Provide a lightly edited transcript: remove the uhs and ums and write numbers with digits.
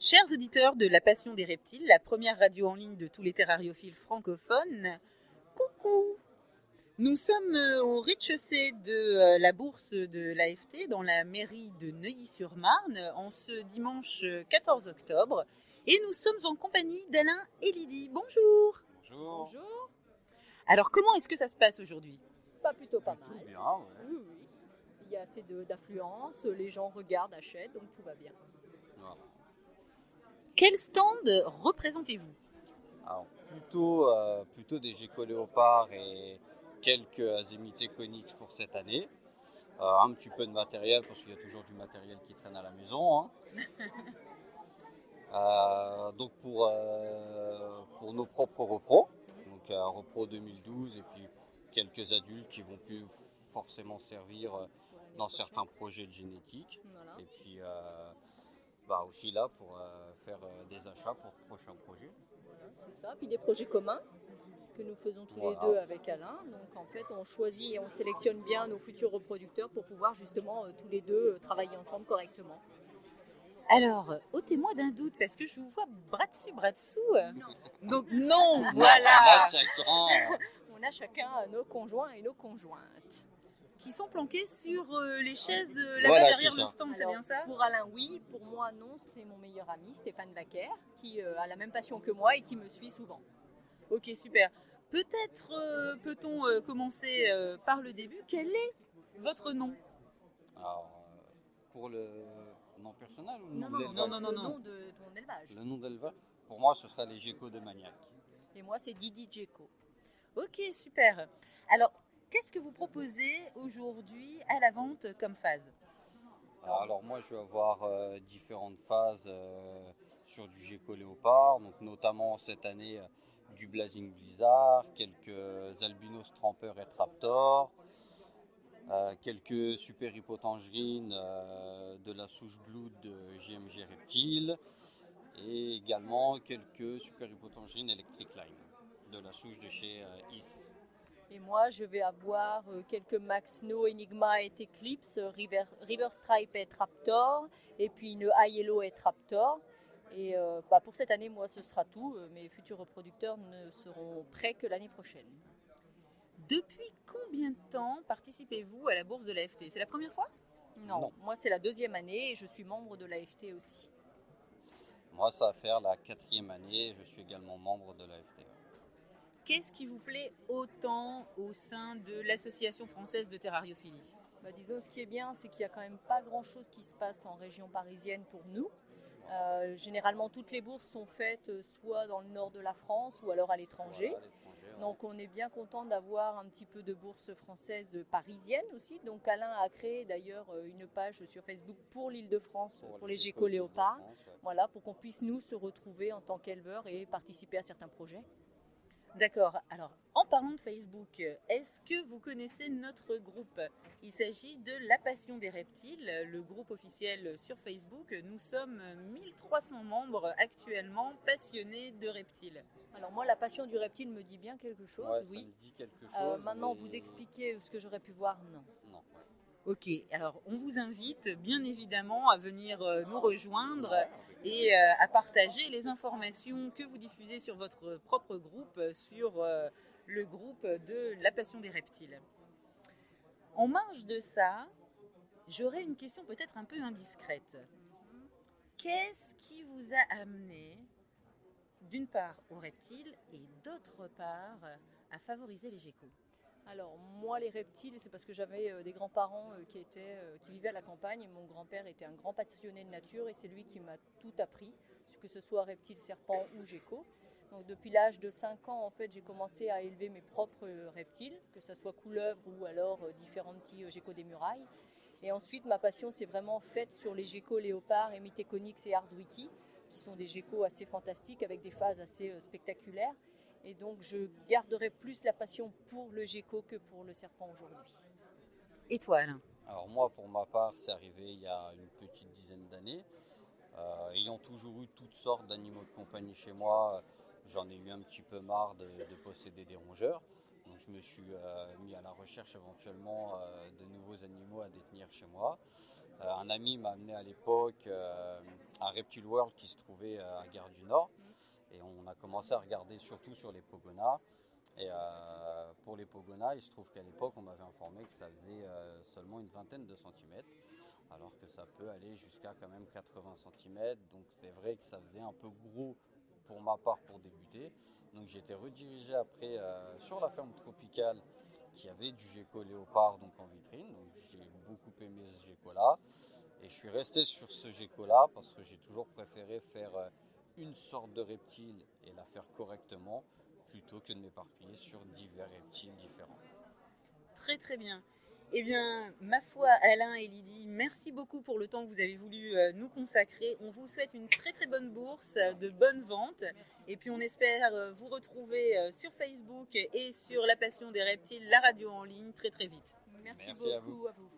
Chers auditeurs de La Passion des Reptiles, la première radio en ligne de tous les terrariophiles francophones, coucou! Nous sommes au rez-de-chaussée de la bourse de l'AFT dans la mairie de Neuilly-sur-Marne en ce dimanche 14 octobre et nous sommes en compagnie d'Alain et Lydie. Bonjour! Bonjour! Bonjour. Alors comment est-ce que ça se passe aujourd'hui? Plutôt pas Plutôt mal. bien, ouais. Oui. Il y a assez d'affluence, les gens regardent, achètent, donc tout va bien. Voilà. Quel stand représentez-vous? Alors, plutôt des geckos léopards et quelques azémités coniques pour cette année. Un petit peu de matériel, parce qu'il y a toujours du matériel qui traîne à la maison. Donc pour nos propres repros, donc repros 2012 et puis quelques adultes qui vont plus forcément servir dans certains projets de génétique. Voilà. Et puis aussi là pour faire des achats pour prochains projets. Voilà, c'est ça. Puis des projets communs que nous faisons tous les deux avec Alain. Donc en fait, on choisit et on sélectionne bien nos futurs reproducteurs pour pouvoir justement tous les deux travailler ensemble correctement. Alors, ôtez-moi d'un doute, parce que je vous vois bras dessus, bras dessous. Donc non, voilà. On a chacun nos conjoints et nos conjointes. Qui sont planqués sur les chaises là-bas Voilà, derrière c'est le ça. stand, c'est Alors, bien ça? Pour Alain, oui. Pour moi, non. C'est mon meilleur ami, Stéphane Vaquer, qui a la même passion que moi et qui me suit souvent. Ok, super. Peut-être peut-on commencer par le début. Quel est votre nom? Alors, pour le nom personnel ou le nom Non, d'élevage? le nom de ton élevage. Le nom d'élevage, pour moi, ce serait les geckos de Maniac. Et moi, c'est Didi Djeko. Ok, super. Alors, qu'est-ce que vous proposez aujourd'hui à la vente comme phase? Alors moi, je vais avoir différentes phases sur du gecko léopard, donc notamment cette année du Blazing Blizzard, quelques albinos trampeurs et traptors, quelques super hypotangerines de la souche blood de JMG Reptile et également quelques super hypotangerines Electric Line de la souche de chez IS. Et moi, je vais avoir quelques Maxno, Enigma et Eclipse, River Stripe et Traptor, et puis une High Yellow et Traptor. Et pour cette année, moi, ce sera tout. Mes futurs reproducteurs ne seront prêts que l'année prochaine. Depuis combien de temps participez-vous à la bourse de l'AFT? C'est la première fois? Non, moi, c'est la 2e année et je suis membre de l'AFT aussi. Moi, ça va faire la 4e année, je suis également membre de l'AFT. Qu'est-ce qui vous plaît autant au sein de l'Association française de terrariophilie? Disons, ce qui est bien, c'est qu'il n'y a quand même pas grand-chose qui se passe en région parisienne pour nous. Généralement, toutes les bourses sont faites soit dans le nord de la France ou alors à l'étranger. Donc on est bien content d'avoir un petit peu de bourses françaises parisiennes aussi. Donc Alain a créé d'ailleurs une page sur Facebook pour l'Île-de-France, pour les geckos léopards. Voilà, pour qu'on puisse nous se retrouver en tant qu'éleveurs et participer à certains projets. D'accord. Alors, en parlant de Facebook, est-ce que vous connaissez notre groupe? Il s'agit de La Passion des Reptiles, le groupe officiel sur Facebook. Nous sommes 1300 membres actuellement passionnés de reptiles. Alors moi, la passion du reptile me dit bien quelque chose, oui. Ça me dit quelque chose. Maintenant, vous expliquer ce que j'aurais pu voir, non. Ok, alors on vous invite bien évidemment à venir nous rejoindre et à partager les informations que vous diffusez sur votre propre groupe, sur le groupe de La Passion des Reptiles. En marge de ça, j'aurais une question peut-être un peu indiscrète. Qu'est-ce qui vous a amené, d'une part aux reptiles et d'autre part à favoriser les geckos? Alors moi, les reptiles, c'est parce que j'avais des grands-parents qui vivaient à la campagne et mon grand-père était un grand passionné de nature et c'est lui qui m'a tout appris, que ce soit reptiles, serpents ou geckos. Donc depuis l'âge de 5 ans, en fait, j'ai commencé à élever mes propres reptiles, que ce soit couleuvres ou alors différents petits geckos des murailles. Et ensuite, ma passion s'est vraiment faite sur les geckos léopards, Hemiteconix et Hardwickie, qui sont des geckos assez fantastiques avec des phases assez spectaculaires. Et donc, je garderai plus la passion pour le gecko que pour le serpent aujourd'hui. Et toi, Alain? Alors moi, pour ma part, c'est arrivé il y a une petite dizaine d'années. Ayant toujours eu toutes sortes d'animaux de compagnie chez moi, j'en ai eu un petit peu marre de posséder des rongeurs. Donc je me suis mis à la recherche éventuellement de nouveaux animaux à détenir chez moi. Un ami m'a amené à l'époque à Reptile World qui se trouvait à Gare du Nord. Et on a commencé à regarder surtout sur les pogonas. Et pour les pogonas, il se trouve qu'à l'époque, on m'avait informé que ça faisait seulement une vingtaine de centimètres, alors que ça peut aller jusqu'à quand même 80 centimètres. Donc c'est vrai que ça faisait un peu gros pour ma part pour débuter. Donc j'ai été redirigé après sur la ferme tropicale qui avait du gecko léopard donc en vitrine. Donc j'ai beaucoup aimé ce gecko-là. Et je suis resté sur ce gecko-là parce que j'ai toujours préféré faire une sorte de reptile et la faire correctement plutôt que de m'éparpiller sur divers reptiles différents. Très très bien. Eh bien, ma foi, Alain et Lydie, merci beaucoup pour le temps que vous avez voulu nous consacrer. On vous souhaite une très très bonne bourse, de bonnes ventes. Et puis on espère vous retrouver sur Facebook et sur La Passion des Reptiles, la radio en ligne, très très vite. Merci beaucoup à vous.